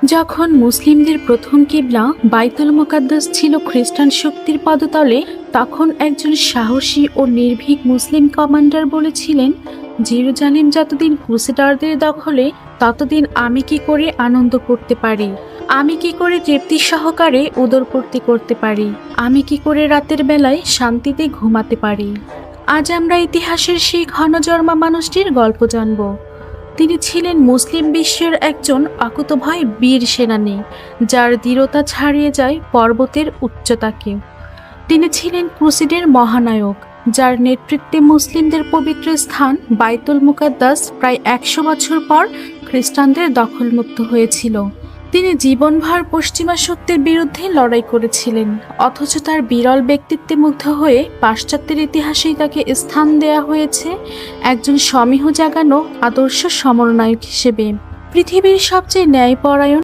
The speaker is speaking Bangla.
যখন মুসলিমদের প্রথম কিবলা বাইতুল মুকাদ্দাস ছিল খ্রিস্টান শক্তির পদতলে, তখন একজন সাহসী ও নির্ভীক মুসলিম কমান্ডার বলেছিলেন, জেরুজালেম যতদিন ক্রুসেডারদের দখলে, ততদিন আমি কি করে আনন্দ করতে পারি, আমি কি করে তৃপ্তি সহকারে উদরপূর্তি করতে পারি, আমি কি করে রাতের বেলায় শান্তিতে ঘুমাতে পারি। আজ আমরা ইতিহাসের সেই ঘনজন্মা মানুষটির গল্প জানব। তিনি ছিলেন মুসলিম বিশ্বের একজন অকুতোভয় বীর সেনানী, যার দৃঢ়তা ছাড়িয়ে যায় পর্বতের উচ্চতাকে। তিনি ছিলেন ক্রুসেডের মহানায়ক, যার নেতৃত্বে মুসলিমদের পবিত্র স্থান বাইতুল মুকাদ্দাস প্রায় 100 বছর পর খ্রিস্টানদের দখলমুক্ত হয়েছিল। তিনি জীবনভর পশ্চিমা শক্তির বিরুদ্ধে লড়াই করেছিলেন, অথচ তার বিরল ব্যক্তিত্বে মুগ্ধ হয়ে পাশ্চাত্যের ইতিহাসেই তাকে স্থান দেয়া হয়েছে একজন সমীহ জাগানো আদর্শ সমরনায়ক হিসেবে। পৃথিবীর সবচেয়ে ন্যায়পরায়ণ